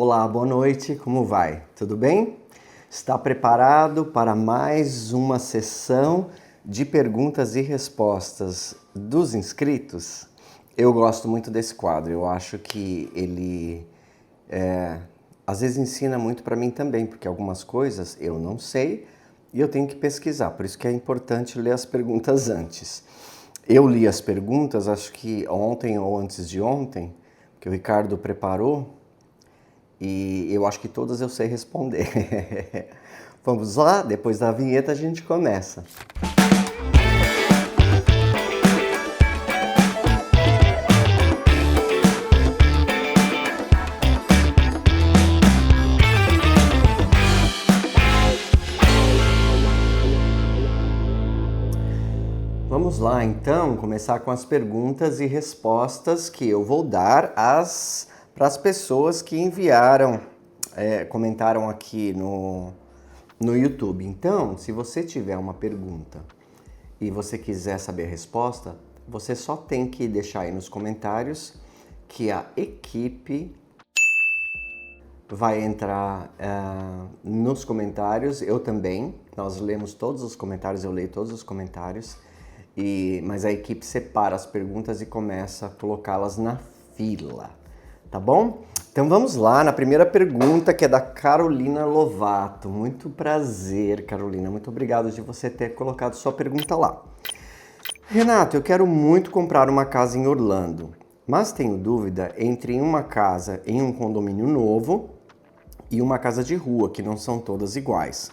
Olá, boa noite, como vai? Tudo bem? Está preparado para mais uma sessão de perguntas e respostas dos inscritos? Eu gosto muito desse quadro, eu acho que ele às vezes ensina muito para mim também, porque algumas coisas eu não sei e eu tenho que pesquisar, por isso que é importante ler as perguntas antes. Eu li as perguntas, acho que ontem ou antes de ontem, que o Ricardo preparou, e eu acho que todas eu sei responder. Vamos lá? Depois da vinheta a gente começa. Vamos lá então começar com as perguntas e respostas que eu vou dar para as pessoas que enviaram, comentaram aqui no YouTube. Então, se você tiver uma pergunta e você quiser saber a resposta, você só tem que deixar aí nos comentários que a equipe vai entrar nos comentários, eu também. Nós lemos todos os comentários, eu leio todos os comentários. Mas a equipe separa as perguntas e começa a colocá-las na fila, tá bom? Então vamos lá na primeira pergunta, que é da Carolina Lovato. Muito prazer, Carolina. Muito obrigado de você ter colocado sua pergunta lá. Renato, eu quero muito comprar uma casa em Orlando, mas tenho dúvida entre uma casa em um condomínio novo e uma casa de rua, que não são todas iguais.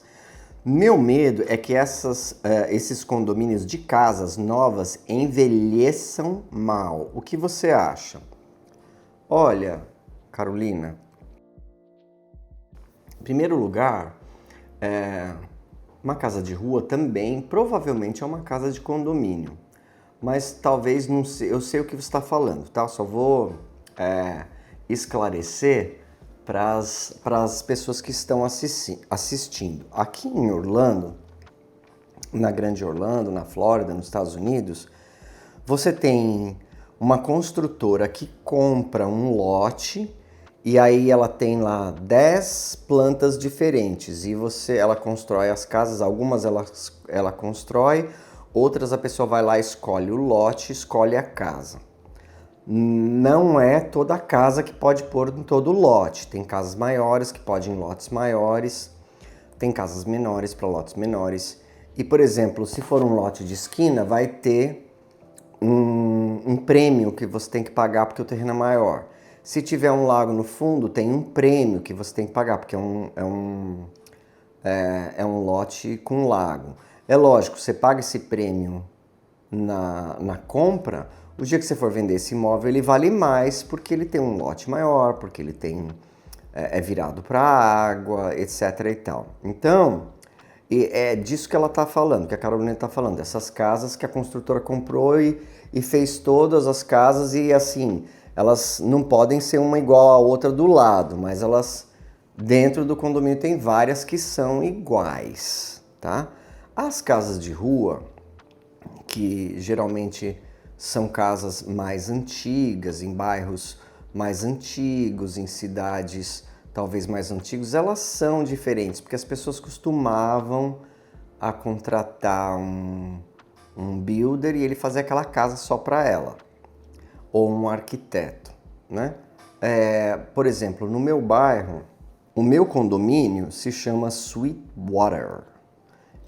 Meu medo é que esses condomínios de casas novas envelheçam mal. O que você acha? Olha, Carolina, em primeiro lugar, uma casa de rua também provavelmente é uma casa de condomínio. Mas talvez não sei, eu sei o que você está falando, tá? Só vou esclarecer para as pessoas que estão assistindo. Aqui em Orlando, na Grande Orlando, na Flórida, nos Estados Unidos, você tem uma construtora que compra um lote e aí ela tem lá 10 plantas diferentes e ela constrói as casas, algumas ela constrói, outras a pessoa vai lá, escolhe o lote, escolhe a casa. Não é toda casa que pode pôr em todo lote. Tem casas maiores que podem em lotes maiores, tem casas menores para lotes menores. E, por exemplo, se for um lote de esquina, vai ter um prêmio que você tem que pagar porque o terreno é maior. Se tiver um lago no fundo, tem um prêmio que você tem que pagar porque é um lote com lago. É lógico, você paga esse prêmio na compra. O dia que você for vender esse imóvel, ele vale mais porque ele tem um lote maior, porque ele é virado para água, etc. e tal. Então, é disso que ela está falando, que a Carolina está falando, dessas casas que a construtora comprou e fez todas as casas e assim, elas não podem ser uma igual à outra do lado, mas elas, dentro do condomínio, tem várias que são iguais, tá? As casas de rua, que geralmente são casas mais antigas, em bairros mais antigos, em cidades talvez mais antigos, elas são diferentes, porque as pessoas costumavam a contratar um builder e ele fazer aquela casa só para ela, ou um arquiteto, né? Por exemplo, no meu bairro, o meu condomínio se chama Sweetwater.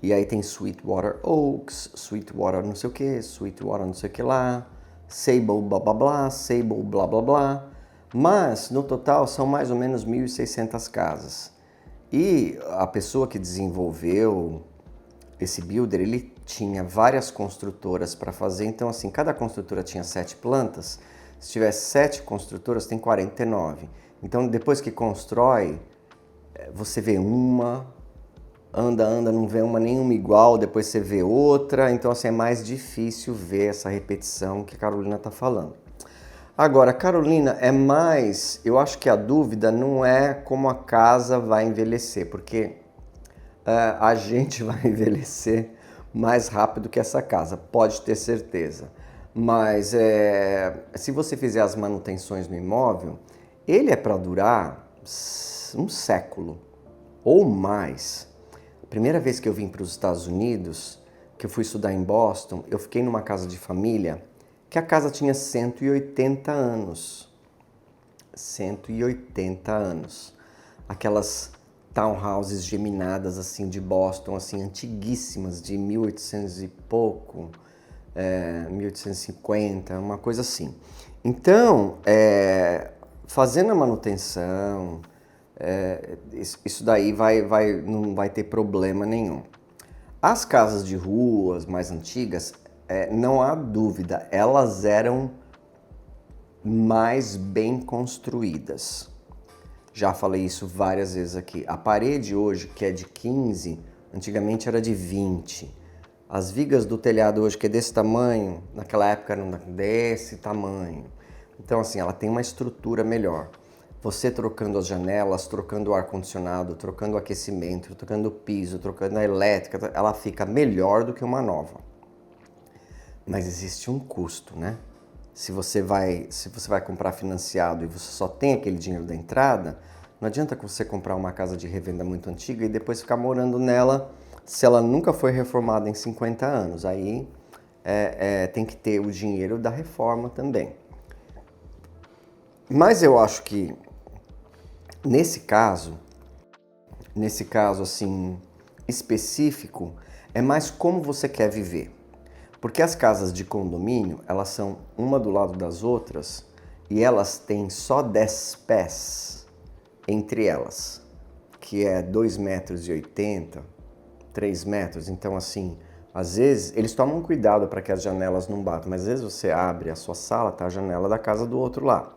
E aí tem Sweetwater Oaks, Sweetwater não sei o que, Sweetwater não sei o que lá, Sable blá blá blá, Sable blá blá blá. Mas no total são mais ou menos 1.600 casas. E a pessoa que desenvolveu esse builder, ele tinha várias construtoras para fazer. Então assim, cada construtora tinha 7 plantas. Se tiver 7 construtoras, tem 49. Então depois que constrói, você vê uma... anda, não vê nenhuma igual, depois você vê outra, então assim é mais difícil ver essa repetição que a Carolina está falando. Agora, Carolina, eu acho que a dúvida não é como a casa vai envelhecer, porque a gente vai envelhecer mais rápido que essa casa, pode ter certeza. Mas se você fizer as manutenções no imóvel, ele é para durar um século ou mais. A primeira vez que eu vim para os Estados Unidos, que eu fui estudar em Boston, eu fiquei numa casa de família que a casa tinha 180 anos. 180 anos. Aquelas townhouses geminadas assim de Boston, assim antiguíssimas, de 1800 e pouco, 1850, uma coisa assim. Então, fazendo a manutenção, isso daí não vai ter problema nenhum. As casas de ruas mais antigas, não há dúvida, elas eram mais bem construídas. Já falei isso várias vezes aqui. A parede hoje, que é de 15, antigamente era de 20. As vigas do telhado hoje, que é desse tamanho, naquela época eram desse tamanho. Então, assim, ela tem uma estrutura melhor. Você trocando as janelas, trocando o ar-condicionado, trocando o aquecimento, trocando o piso, trocando a elétrica, ela fica melhor do que uma nova. Mas existe um custo, né? Se você vai comprar financiado e você só tem aquele dinheiro da entrada, não adianta você comprar uma casa de revenda muito antiga e depois ficar morando nela se ela nunca foi reformada em 50 anos. Aí tem que ter o dinheiro da reforma também. Mas eu acho que nesse caso assim específico, é mais como você quer viver. Porque as casas de condomínio, elas são uma do lado das outras e elas têm só 10 pés entre elas, que é 2,80 metros, 3 metros. Então, assim, às vezes eles tomam cuidado para que as janelas não batam, mas às vezes você abre a sua sala, tá a janela da casa do outro lá.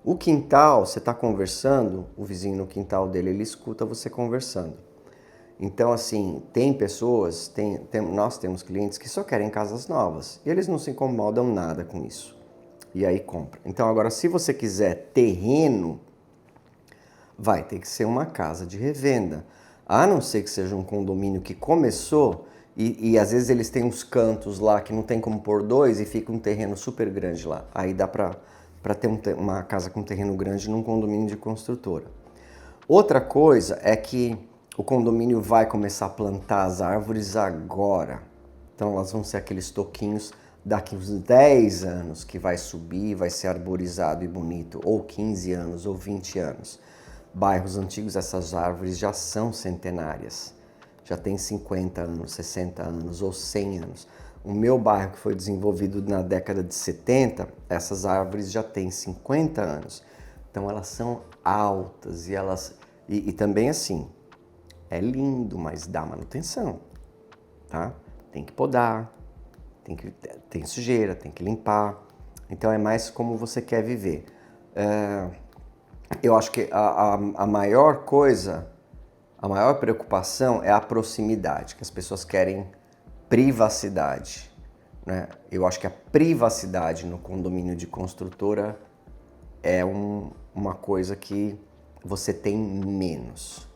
O quintal, você está conversando, o vizinho no quintal dele, ele escuta você conversando. Então, assim, tem pessoas, nós temos clientes que só querem casas novas e eles não se incomodam nada com isso. E aí compra. Então, agora, se você quiser terreno, vai ter que ser uma casa de revenda. A não ser que seja um condomínio que começou e às vezes eles têm uns cantos lá que não tem como pôr dois e fica um terreno super grande lá. Aí dá para ter uma casa com terreno grande num condomínio de construtora. Outra coisa é que o condomínio vai começar a plantar as árvores agora. Então elas vão ser aqueles toquinhos daqui uns 10 anos que vai subir, vai ser arborizado e bonito, ou 15 anos, ou 20 anos. Bairros antigos, essas árvores já são centenárias. Já tem 50 anos, 60 anos ou 100 anos. O meu bairro, que foi desenvolvido na década de 70, essas árvores já têm 50 anos. Então elas são altas e também assim, é lindo, mas dá manutenção, tá? Tem que podar, tem sujeira, tem que limpar. Então é mais como você quer viver. Eu acho que a maior coisa, a maior preocupação é a proximidade, que as pessoas querem privacidade, né? Eu acho que a privacidade no condomínio de construtora é uma coisa que você tem menos.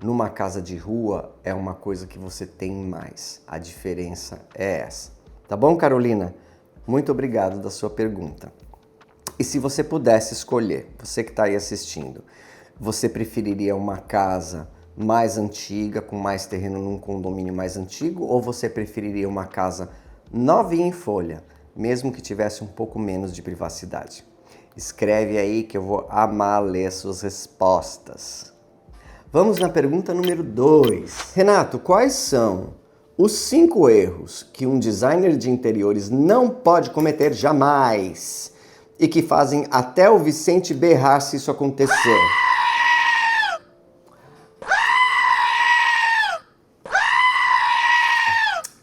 Numa casa de rua é uma coisa que você tem mais. A diferença é essa. Tá bom, Carolina? Muito obrigado da sua pergunta. E se você pudesse escolher, você que está aí assistindo, você preferiria uma casa mais antiga, com mais terreno num condomínio mais antigo, ou você preferiria uma casa novinha em folha, mesmo que tivesse um pouco menos de privacidade? Escreve aí que eu vou amar ler suas respostas. Vamos na pergunta número 2. Renato, quais são os 5 erros que um designer de interiores não pode cometer jamais e que fazem até o Vicente berrar se isso acontecer?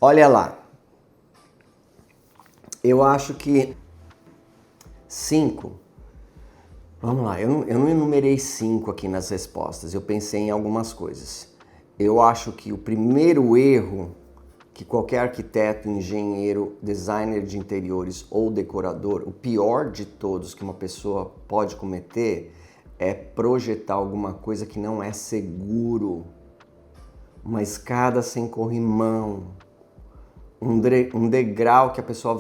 Olha lá. Eu acho que 5. Vamos lá, eu não enumerei 5 aqui nas respostas, eu pensei em algumas coisas. Eu acho que o primeiro erro que qualquer arquiteto, engenheiro, designer de interiores ou decorador, o pior de todos que uma pessoa pode cometer é projetar alguma coisa que não é seguro. Uma escada sem corrimão, um degrau que a pessoa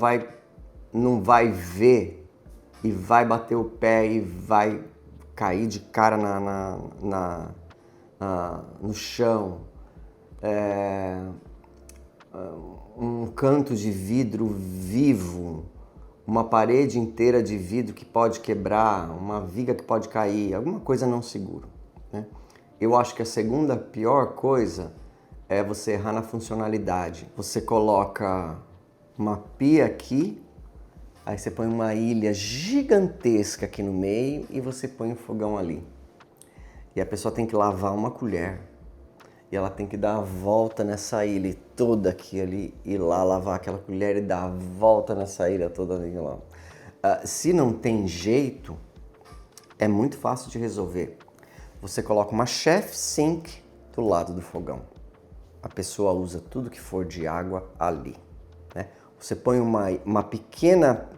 não vai ver e vai bater o pé e vai cair de cara no chão, um canto de vidro vivo, uma parede inteira de vidro que pode quebrar, uma viga que pode cair, alguma coisa não segura, né? Eu acho que a segunda pior coisa é você errar na funcionalidade. Você coloca uma pia aqui, aí você põe uma ilha gigantesca aqui no meio e você põe um fogão ali. E a pessoa tem que lavar uma colher e ela tem que dar a volta nessa ilha toda aqui ali, ir lá lavar aquela colher e dar a volta nessa ilha toda ali lá. Se não tem jeito, é muito fácil de resolver. Você coloca uma chef sink do lado do fogão. A pessoa usa tudo que for de água ali, né? Você põe uma pequena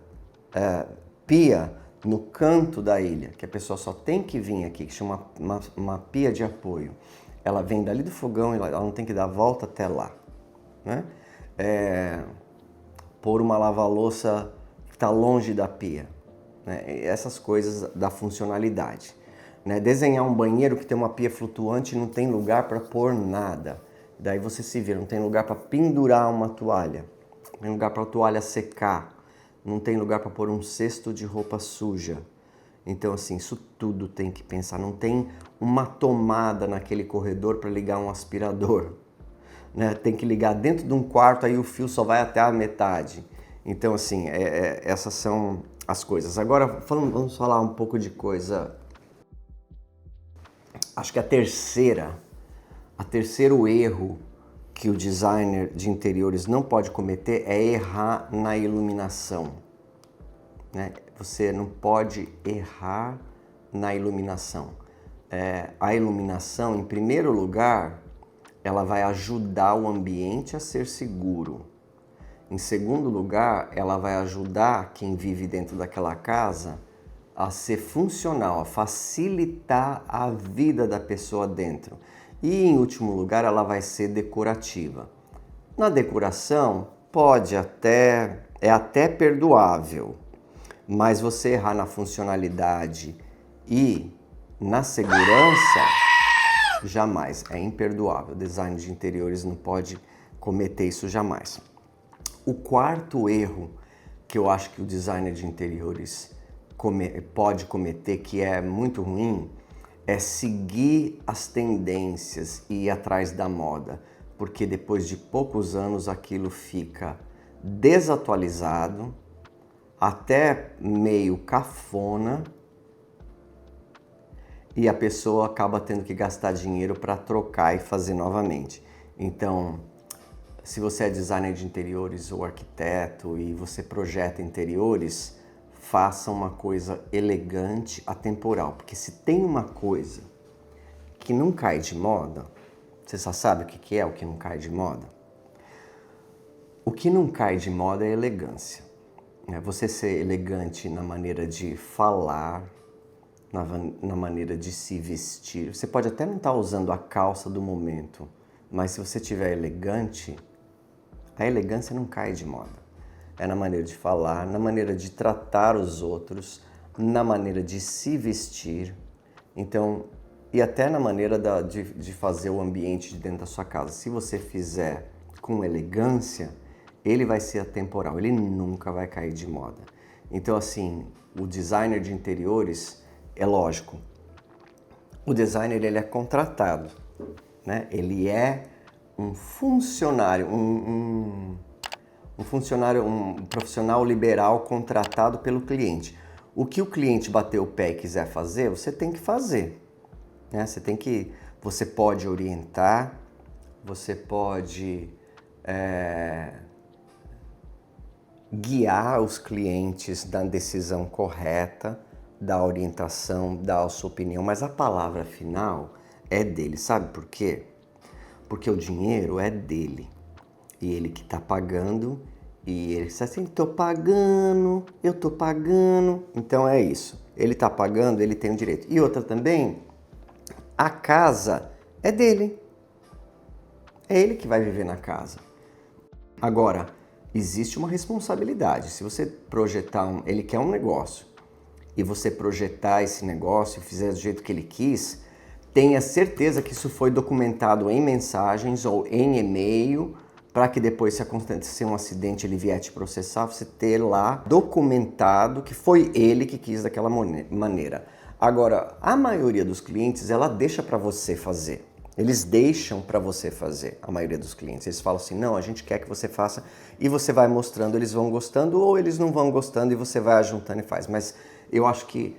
pia no canto da ilha, que a pessoa só tem que vir aqui, que chama uma pia de apoio. Ela vem dali do fogão e ela não tem que dar a volta até lá, né? Pôr uma lava-louça que está longe da pia, né? Essas coisas da funcionalidade, né? Desenhar um banheiro que tem uma pia flutuante e não tem lugar para pôr nada. Daí você se vira, não tem lugar para pendurar uma toalha, não tem lugar para a toalha secar, não tem lugar para pôr um cesto de roupa suja. Então, assim, isso tudo tem que pensar. Não tem uma tomada naquele corredor para ligar um aspirador, né? Tem que ligar dentro de um quarto, aí o fio só vai até a metade. Então, assim, essas são as coisas. Agora, vamos falar um pouco de coisa. Acho que o terceiro erro que o designer de interiores não pode cometer é errar na iluminação, né? Você não pode errar na iluminação. A iluminação, em primeiro lugar, ela vai ajudar o ambiente a ser seguro. Em segundo lugar, ela vai ajudar quem vive dentro daquela casa a ser funcional, a facilitar a vida da pessoa dentro. E, em último lugar, ela vai ser decorativa. Na decoração, é até perdoável, mas você errar na funcionalidade e na segurança, jamais. É imperdoável. O design de interiores não pode cometer isso jamais. O quarto erro que eu acho que o designer de interiores pode cometer, que é muito ruim, é seguir as tendências e ir atrás da moda, porque depois de poucos anos aquilo fica desatualizado, até meio cafona, e a pessoa acaba tendo que gastar dinheiro para trocar e fazer novamente. Então, se você é designer de interiores ou arquiteto e você projeta interiores, faça uma coisa elegante, atemporal. Porque se tem uma coisa que não cai de moda, você só sabe o que é o que não cai de moda? O que não cai de moda é elegância. Você ser elegante na maneira de falar, na maneira de se vestir. Você pode até não estar usando a calça do momento, mas se você estiver elegante, a elegância não cai de moda. É na maneira de falar, na maneira de tratar os outros, na maneira de se vestir, então, e até na maneira de fazer o ambiente de dentro da sua casa. Se você fizer com elegância, ele vai ser atemporal, ele nunca vai cair de moda. Então, assim, o designer de interiores, é lógico, o designer ele é contratado, né? Ele é um funcionário, um profissional liberal contratado pelo cliente. O que o cliente bater o pé e quiser fazer, você tem que fazer, né? Você pode orientar, você pode guiar os clientes na decisão correta, dar orientação, dar a sua opinião, mas a palavra final é dele. Sabe por quê? Porque o dinheiro é dele. E ele que está pagando, e ele diz assim, eu tô pagando. Então é isso. Ele está pagando, ele tem o direito. E outra também, a casa é dele. É ele que vai viver na casa. Agora, existe uma responsabilidade. Se você projetar ele quer um negócio e você projetar esse negócio e fizer do jeito que ele quis, tenha certeza que isso foi documentado em mensagens ou em e-mail, para que depois, se acontecer um acidente, ele vier te processar, você ter lá documentado que foi ele que quis daquela maneira. Agora, a maioria dos clientes, ela deixa para você fazer. Eles deixam para você fazer, a maioria dos clientes. Eles falam assim, não, a gente quer que você faça, e você vai mostrando, eles vão gostando ou eles não vão gostando e você vai ajuntando e faz. Mas eu acho que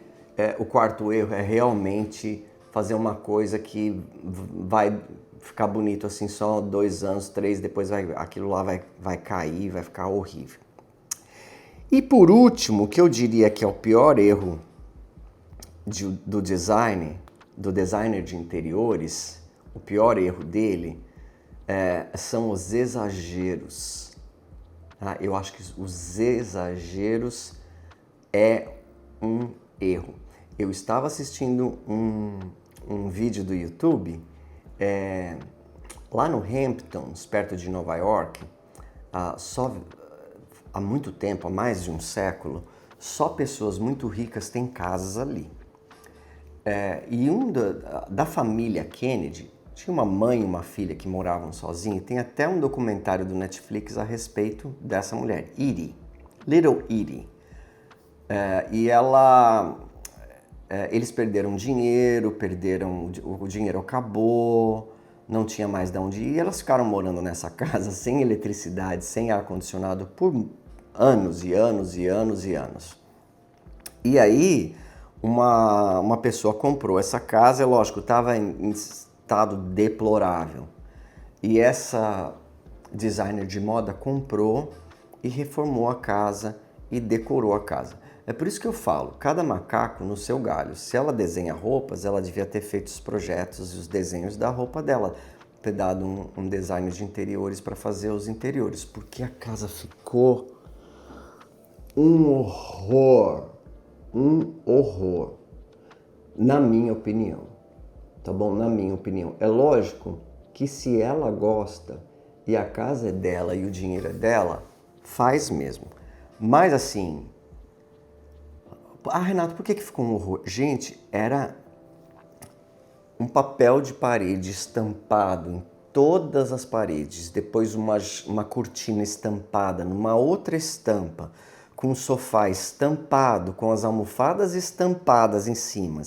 o quarto erro é realmente fazer uma coisa que vai ficar bonito assim só 2 anos, 3, depois aquilo lá vai cair, vai ficar horrível. E por último, o que eu diria que é o pior erro do designer de interiores, o pior erro dele são os exageros. Tá? Eu acho que os exageros é um erro. Eu estava assistindo um vídeo do YouTube lá no Hamptons, perto de Nova York, há muito tempo, há mais de um século, só pessoas muito ricas têm casas ali. E da família Kennedy, tinha uma mãe e uma filha que moravam sozinhos, tem até um documentário do Netflix a respeito dessa mulher, Edie, Little Edie. E eles perderam dinheiro, o dinheiro acabou, não tinha mais de onde ir, e elas ficaram morando nessa casa sem eletricidade, sem ar-condicionado por anos e anos e anos e anos. E aí, uma pessoa comprou essa casa, lógico, estava em estado deplorável. E essa designer de moda comprou e reformou a casa e decorou a casa. É por isso que eu falo, cada macaco no seu galho. Se ela desenha roupas, ela devia ter feito os projetos e os desenhos da roupa dela. Ter dado um design de interiores para fazer os interiores. Porque a casa ficou um horror. Um horror. Na minha opinião. Tá bom? Na minha opinião. É lógico que se ela gosta e a casa é dela e o dinheiro é dela, faz mesmo. Mas assim... Renato, por que ficou um horror? Gente, era um papel de parede estampado em todas as paredes, depois uma cortina estampada numa outra estampa, com o sofá estampado, com as almofadas estampadas em cima,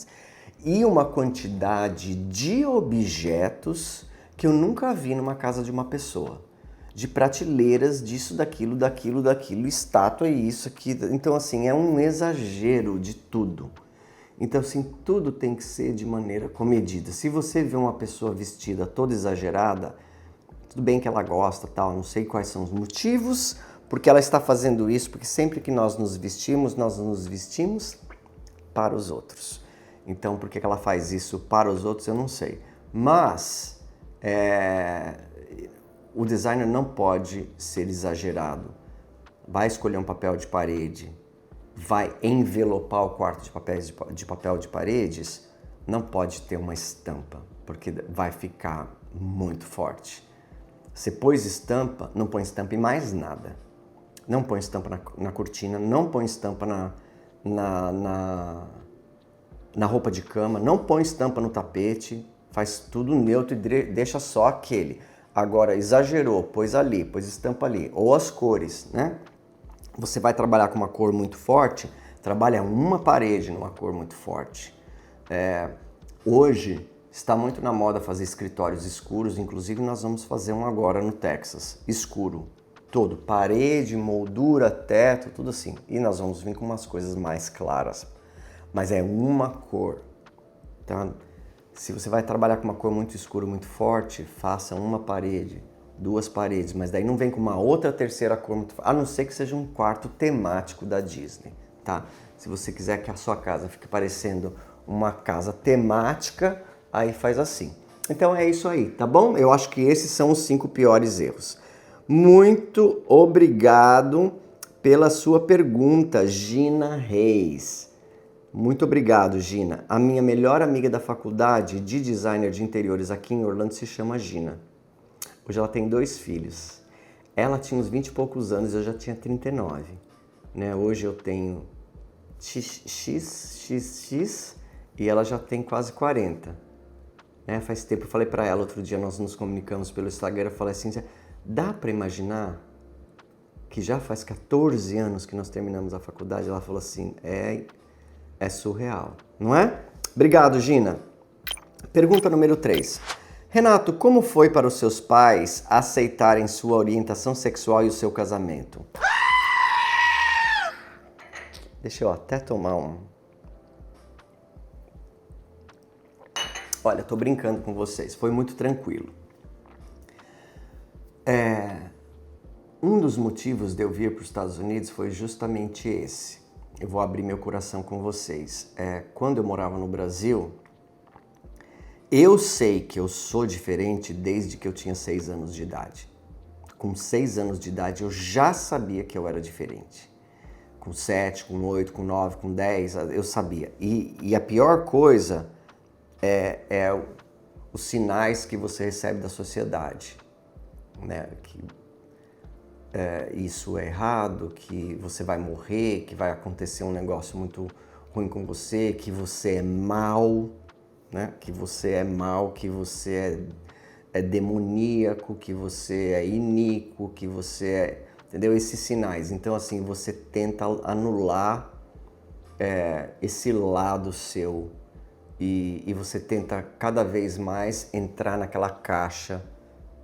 e uma quantidade de objetos que eu nunca vi numa casa de uma pessoa. De prateleiras, disso, daquilo, estátua e isso aqui. Então, assim, é um exagero de tudo. Então, assim, tudo tem que ser de maneira comedida. Se você vê uma pessoa vestida toda exagerada, tudo bem que ela gosta, tal, não sei quais são os motivos, porque ela está fazendo isso, porque sempre que nós nos vestimos para os outros. Então, por que ela faz isso para os outros, eu não sei. Mas, o designer não pode ser exagerado. Vai escolher um papel de parede, vai envelopar o quarto de papel de paredes, não pode ter uma estampa, porque vai ficar muito forte. Você pôs estampa, não põe estampa em mais nada. Não põe estampa na cortina, não põe estampa na roupa de cama, não põe estampa no tapete, faz tudo neutro e deixa só aquele. Agora, exagerou, pôs ali, pôs estampa ali, ou as cores, né? Você vai trabalhar com uma cor muito forte, trabalha uma parede numa cor muito forte. Hoje, está muito na moda fazer escritórios escuros, inclusive nós vamos fazer um agora no Texas, escuro, todo, parede, moldura, teto, tudo assim. E nós vamos vir com umas coisas mais claras, mas é uma cor, tá? Se você vai trabalhar com uma cor muito escura, muito forte, faça uma parede, 2 paredes, mas daí não vem com uma outra terceira cor muito forte, a não ser que seja um quarto temático da Disney, tá? Se você quiser que a sua casa fique parecendo uma casa temática, aí faz assim. Então é isso aí, tá bom? Eu acho que esses são os 5 piores erros. Muito obrigado pela sua pergunta, Gina Reis. Muito obrigado, Gina. A minha melhor amiga da faculdade de designer de interiores aqui em Orlando se chama Gina. Hoje ela tem 2 filhos. Ela tinha uns 20 e poucos anos, eu já tinha 39. Né? Hoje eu tenho XXX e ela já tem quase 40. Né? Faz tempo, eu falei pra ela outro dia, nós nos comunicamos pelo Instagram, eu falei assim, dá pra imaginar que já faz 14 anos que nós terminamos a faculdade? Ela falou assim, é surreal, não é? Obrigado, Gina. Pergunta número 3. Renato, como foi para os seus pais aceitarem sua orientação sexual e o seu casamento? Deixa eu até tomar um... Olha, tô brincando com vocês, foi muito tranquilo. Um dos motivos de eu vir para os Estados Unidos foi justamente esse. Eu vou abrir meu coração com vocês. Quando eu morava no Brasil, eu sei que eu sou diferente desde que eu tinha 6 anos de idade. Com 6 anos de idade eu já sabia que eu era diferente. Com 7, com 8, com 9, com 10, eu sabia. E a pior coisa é os sinais que você recebe da sociedade, né? Que isso é errado, que você vai morrer, que vai acontecer um negócio muito ruim com você, que você é mau, né? Que você é mau, que você é demoníaco, que você é iníquo, que você é... Entendeu? Esses sinais. Então, assim, você tenta anular esse lado seu e você tenta cada vez mais entrar naquela caixa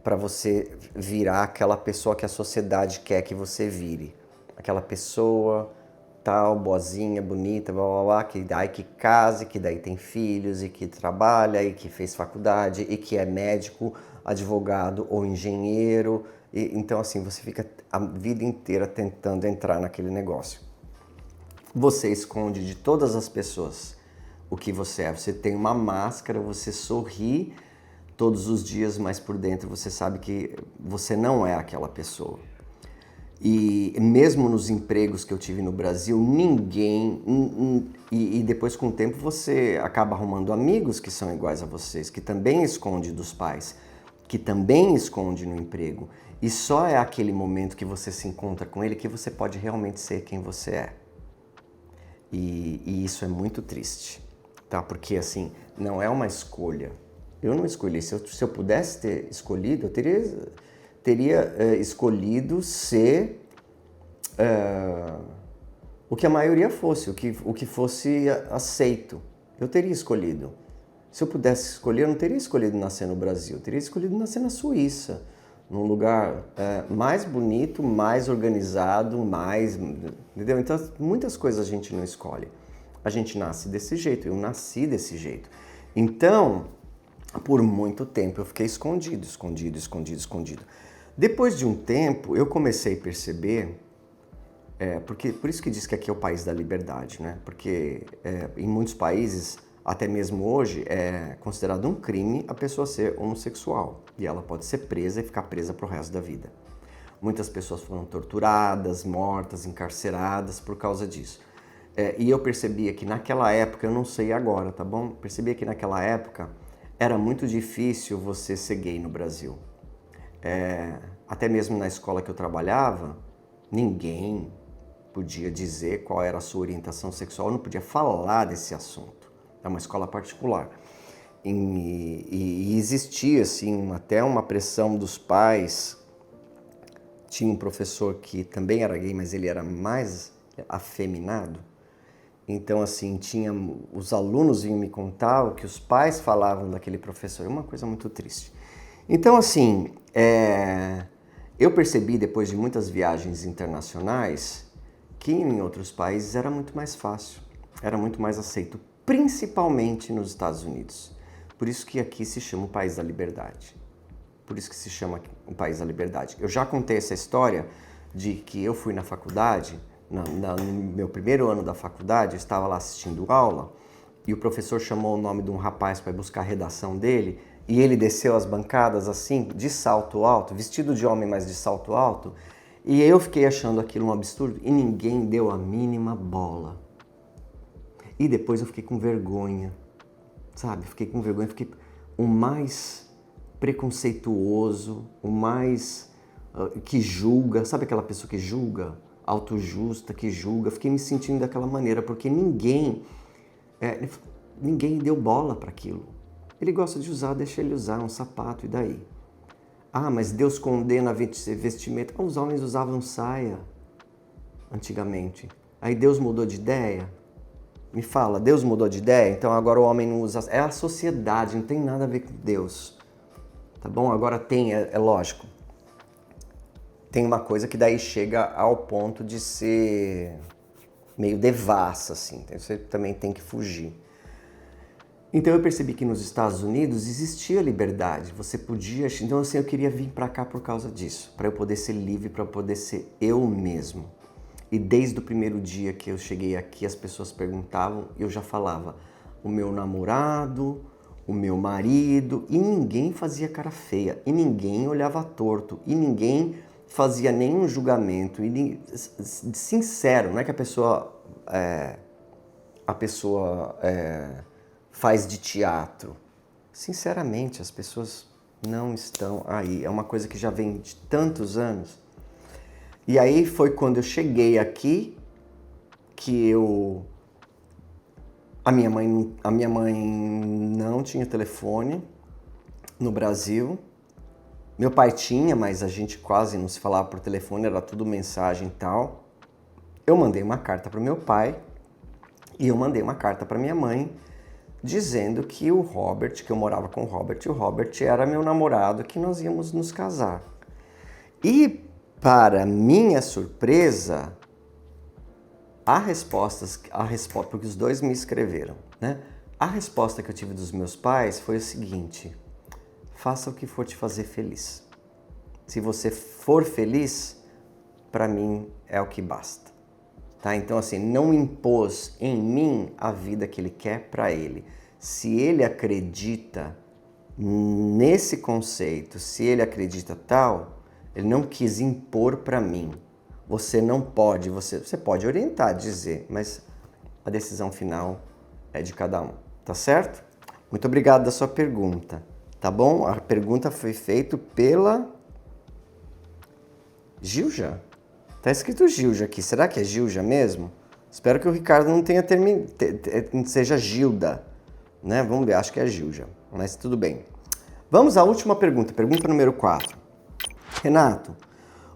para você virar aquela pessoa que a sociedade quer que você vire. Aquela pessoa tal, boazinha, bonita, blá blá blá, que daí que case, que daí tem filhos e que trabalha e que fez faculdade e que é médico, advogado ou engenheiro. Então assim, você fica a vida inteira tentando entrar naquele negócio. Você esconde de todas as pessoas o que você é. Você tem uma máscara, você sorri todos os dias, mas por dentro você sabe que você não é aquela pessoa. E mesmo nos empregos que eu tive no Brasil, ninguém... E depois com o tempo você acaba arrumando amigos que são iguais a vocês, que também esconde dos pais, que também esconde no emprego. E só é aquele momento que você se encontra com ele que você pode realmente ser quem você é. E isso é muito triste, tá? Porque assim, não é uma escolha. Eu não escolhi. Se eu pudesse ter escolhido, eu teria escolhido ser o que a maioria fosse, o que fosse aceito. Eu teria escolhido. Se eu pudesse escolher, eu não teria escolhido nascer no Brasil. Eu teria escolhido nascer na Suíça, num lugar mais bonito, mais organizado, mais... Entendeu? Então, muitas coisas a gente não escolhe. A gente nasce desse jeito. Eu nasci desse jeito. Então... Por muito tempo eu fiquei escondido. Depois de um tempo eu comecei a perceber, porque por isso que diz que aqui é o país da liberdade, né? Porque em muitos países, até mesmo hoje, é considerado um crime a pessoa ser homossexual. E ela pode ser presa e ficar presa pro resto da vida. Muitas pessoas foram torturadas, mortas, encarceradas por causa disso. E eu percebia que naquela época, eu não sei agora, tá bom? Percebia que naquela época era muito difícil você ser gay no Brasil. Até mesmo na escola que eu trabalhava, ninguém podia dizer qual era a sua orientação sexual, não podia falar desse assunto. É uma escola particular. E existia, assim, até uma pressão dos pais. Tinha um professor que também era gay, mas ele era mais afeminado. Então, assim, os alunos vinham me contar o que os pais falavam daquele professor. É uma coisa muito triste. Então, assim, eu percebi depois de muitas viagens internacionais que em outros países era muito mais fácil, era muito mais aceito, principalmente nos Estados Unidos. Por isso que aqui se chama o País da Liberdade. Por isso que se chama o País da Liberdade. Eu já contei essa história de que eu fui na faculdade... No meu primeiro ano da faculdade, eu estava lá assistindo aula e o professor chamou o nome de um rapaz para buscar a redação dele e ele desceu as bancadas assim, de salto alto, vestido de homem, mas de salto alto, e eu fiquei achando aquilo um absurdo e ninguém deu a mínima bola. E depois eu fiquei com vergonha, sabe? Fiquei com vergonha, fiquei o mais preconceituoso, o mais que julga, sabe aquela pessoa que julga? autojusta, que julga. Fiquei me sentindo daquela maneira, porque ninguém deu bola para aquilo. Ele gosta de usar, deixa ele usar um sapato, e daí? Ah, mas Deus condena vestimenta. Os homens usavam saia antigamente. Aí Deus mudou de ideia? Me fala, Deus mudou de ideia? Então agora o homem não usa... É a sociedade, não tem nada a ver com Deus. Tá bom? Agora tem, é lógico. Tem uma coisa que daí chega ao ponto de ser meio devassa, assim. Então você também tem que fugir. Então eu percebi que nos Estados Unidos existia liberdade. Você podia... Então assim, eu queria vir para cá por causa disso. Para eu poder ser livre, para eu poder ser eu mesmo. E desde o primeiro dia que eu cheguei aqui, as pessoas perguntavam, eu já falava o meu namorado, o meu marido, e ninguém fazia cara feia, e ninguém olhava torto, e ninguém fazia nenhum julgamento. E sincero, não é que a pessoa faz de teatro. Sinceramente, as pessoas não estão aí. É uma coisa que já vem de tantos anos. E aí foi quando eu cheguei aqui que a minha mãe não tinha telefone no Brasil. Meu pai tinha, mas a gente quase não se falava por telefone, era tudo mensagem e tal. Eu mandei uma carta para o meu pai e eu mandei uma carta para minha mãe dizendo que o Robert, que eu morava com o Robert era meu namorado, que nós íamos nos casar. E para minha surpresa, porque os dois me escreveram, né? A resposta que eu tive dos meus pais foi o seguinte: faça o que for te fazer feliz. Se você for feliz, para mim é o que basta. Tá? Então assim, não impôs em mim a vida que ele quer para ele. Se ele acredita nesse conceito, se ele acredita tal, ele não quis impor para mim. Você não pode, você pode orientar, dizer, mas a decisão final é de cada um, tá certo? Muito obrigado da sua pergunta, tá bom? A pergunta foi feita pela Gilja. Tá escrito Gilja aqui, será que é Gilja mesmo? Espero que o Ricardo não tenha seja Gilda, né? Vamos ver, acho que é Gilja, mas tudo bem. Vamos à última pergunta, pergunta número 4. Renato,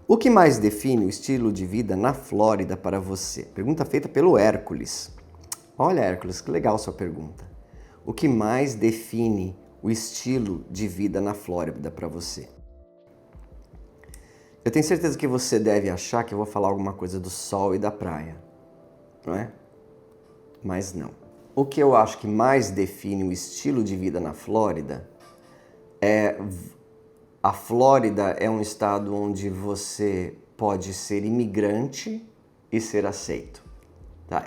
o que mais define o estilo de vida na Flórida para você? Pergunta feita pelo Hércules. Olha, Hércules, que legal sua pergunta. O que mais define o estilo de vida na Flórida para você? Eu tenho certeza que você deve achar que eu vou falar alguma coisa do sol e da praia, não é? Mas não. O que eu acho que mais define o estilo de vida na Flórida é... A Flórida é um estado onde você pode ser imigrante e ser aceito. Tá?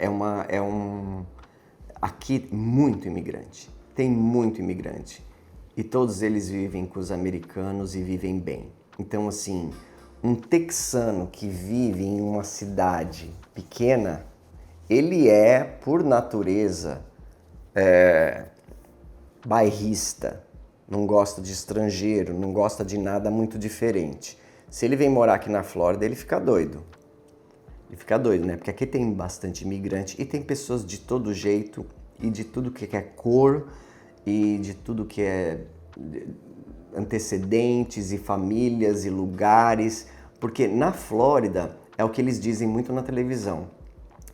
Aqui, muito imigrante. Tem muito imigrante. E todos eles vivem com os americanos e vivem bem. Então, assim, um texano que vive em uma cidade pequena, ele é, por natureza, bairrista. Não gosta de estrangeiro, não gosta de nada muito diferente. Se ele vem morar aqui na Flórida, ele fica doido. Ele fica doido, né? Porque aqui tem bastante imigrante e tem pessoas de todo jeito e de tudo que é cor e de tudo que é antecedentes e famílias e lugares. Porque na Flórida, é o que eles dizem muito na televisão,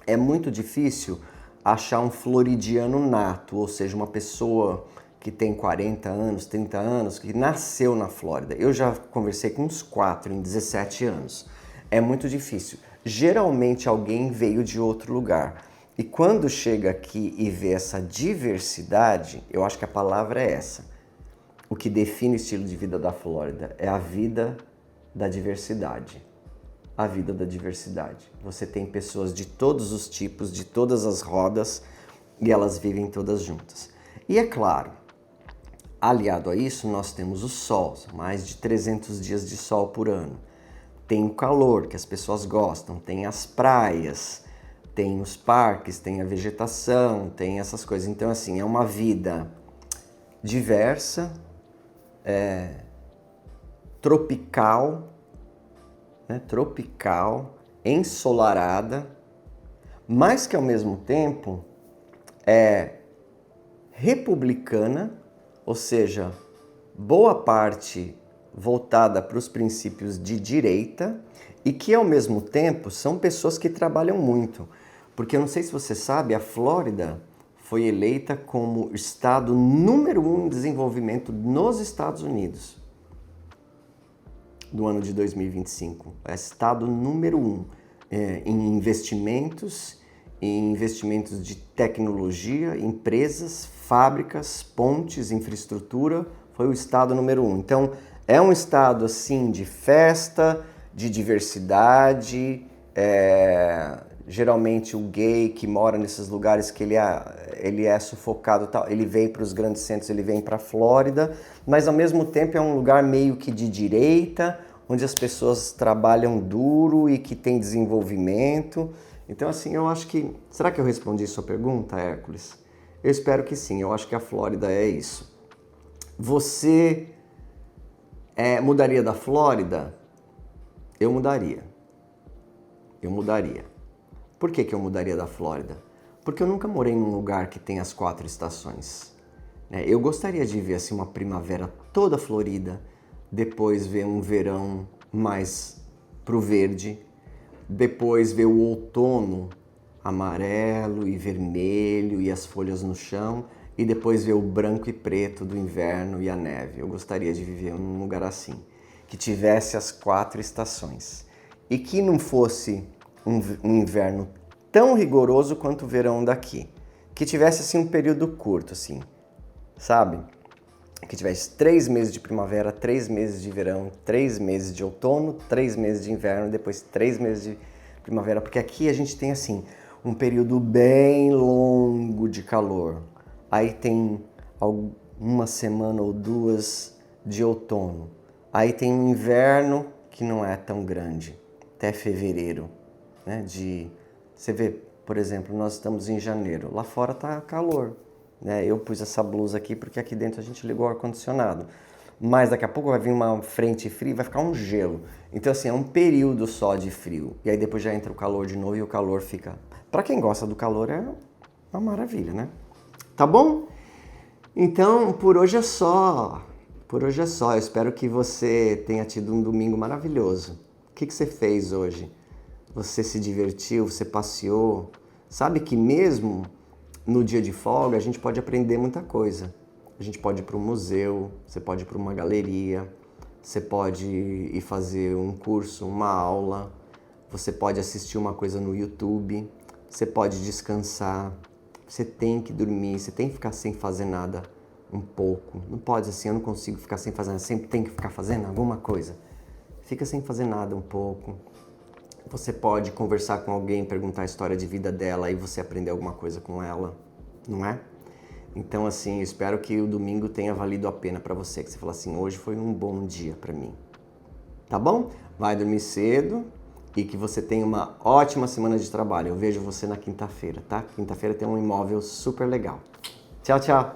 é muito difícil achar um floridiano nato, ou seja, uma pessoa que tem 40 anos, 30 anos, que nasceu na Flórida. Eu já conversei com uns 4 em 17 anos. É muito difícil. Geralmente alguém veio de outro lugar. E quando chega aqui e vê essa diversidade, eu acho que a palavra é essa. O que define o estilo de vida da Flórida é a vida da diversidade. A vida da diversidade. Você tem pessoas de todos os tipos, de todas as rodas, e elas vivem todas juntas. E é claro, aliado a isso, nós temos o sol, mais de 300 dias de sol por ano. Tem o calor, que as pessoas gostam, tem as praias, tem os parques, tem a vegetação, tem essas coisas. Então, assim, é uma vida diversa, tropical, né? Tropical, ensolarada, mas que ao mesmo tempo é republicana, ou seja, boa parte voltada para os princípios de direita e que ao mesmo tempo são pessoas que trabalham muito. Porque eu não sei se você sabe, a Flórida foi eleita como estado número 1 em desenvolvimento nos Estados Unidos do ano de 2025. É estado número 1 em investimentos de tecnologia, empresas, fábricas, pontes, infraestrutura, foi o estado número 1. Então, é um estado assim de festa, de diversidade, geralmente o gay que mora nesses lugares que ele é sufocado, ele vem para os grandes centros, ele vem para a Flórida, mas ao mesmo tempo é um lugar meio que de direita, onde as pessoas trabalham duro e que tem desenvolvimento. Então assim, eu acho que... Será que eu respondi sua pergunta, Hércules? Eu espero que sim, eu acho que a Flórida é isso. Você mudaria da Flórida? Eu mudaria. Por que eu mudaria da Flórida? Porque eu nunca morei num lugar que tem as 4 estações. Eu gostaria de ver assim, uma primavera toda florida, depois ver um verão mais pro verde, depois ver o outono amarelo e vermelho e as folhas no chão, e depois ver o branco e preto do inverno e a neve. Eu gostaria de viver num lugar assim, que tivesse as 4 estações e que não fosse um inverno tão rigoroso quanto o verão daqui, que tivesse assim um período curto, assim, sabe? Que tivesse 3 meses de primavera, 3 meses de verão, 3 meses de outono, 3 meses de inverno, depois 3 meses de primavera, porque aqui a gente tem assim um período bem longo de calor. Aí tem uma semana ou 2 de outono. Aí tem um inverno que não é tão grande, até fevereiro, né? Você vê, por exemplo, nós estamos em janeiro, lá fora tá calor, né? Eu pus essa blusa aqui porque aqui dentro a gente ligou o ar-condicionado. Mas daqui a pouco vai vir uma frente fria e vai ficar um gelo. Então assim, é um período só de frio. E aí depois já entra o calor de novo e o calor fica... Para quem gosta do calor é uma maravilha, né? Tá bom? Então, por hoje é só. Eu espero que você tenha tido um domingo maravilhoso. O que você fez hoje? Você se divertiu? Você passeou? Sabe que mesmo no dia de folga a gente pode aprender muita coisa. A gente pode ir para um museu, você pode ir para uma galeria, você pode ir fazer um curso, uma aula, você pode assistir uma coisa no YouTube, você pode descansar, você tem que dormir, você tem que ficar sem fazer nada um pouco. Não pode assim, eu não consigo ficar sem fazer nada, sempre tem que ficar fazendo alguma coisa. Fica sem fazer nada um pouco. Você pode conversar com alguém, perguntar a história de vida dela e você aprender alguma coisa com ela, não é? Então assim, espero que o domingo tenha valido a pena para você, que você fala assim, hoje foi um bom dia para mim. Tá bom? Vai dormir cedo e que você tenha uma ótima semana de trabalho. Eu vejo você na quinta-feira, tá? Quinta-feira tem um imóvel super legal. Tchau, tchau!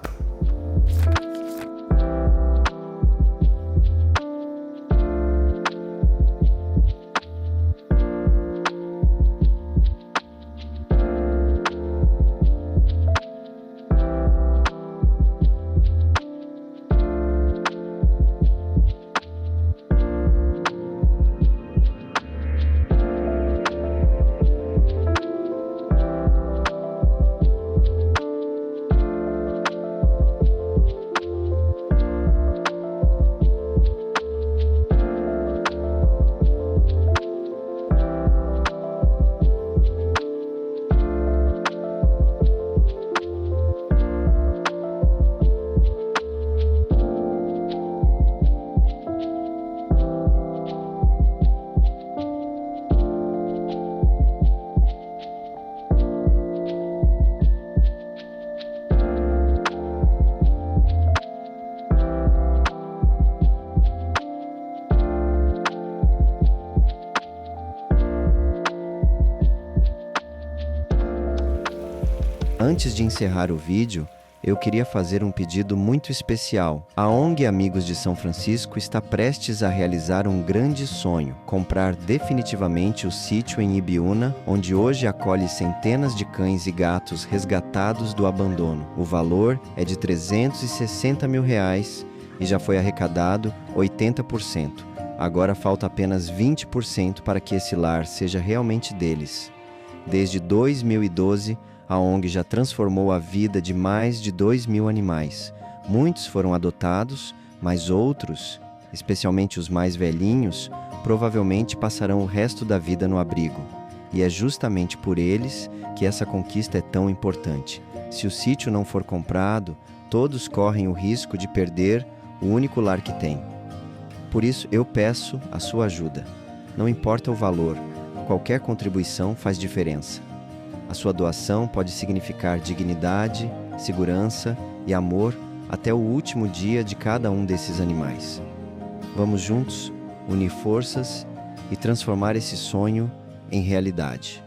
Antes de encerrar o vídeo, Eu queria fazer um pedido muito especial. A ONG Amigos de São Francisco está prestes a realizar um grande sonho: comprar definitivamente o sítio em Ibiúna, onde hoje acolhe centenas de cães e gatos resgatados do abandono. O valor é de R$360 mil e já foi arrecadado 80%. Agora falta apenas 20% para que esse lar seja realmente deles. Desde 2012, a ONG já transformou a vida de mais de 2.000 animais. Muitos foram adotados, mas outros, especialmente os mais velhinhos, provavelmente passarão o resto da vida no abrigo. E é justamente por eles que essa conquista é tão importante. Se o sítio não for comprado, todos correm o risco de perder o único lar que têm. Por isso, eu peço a sua ajuda. Não importa o valor, qualquer contribuição faz diferença. A sua doação pode significar dignidade, segurança e amor até o último dia de cada um desses animais. Vamos juntos unir forças e transformar esse sonho em realidade.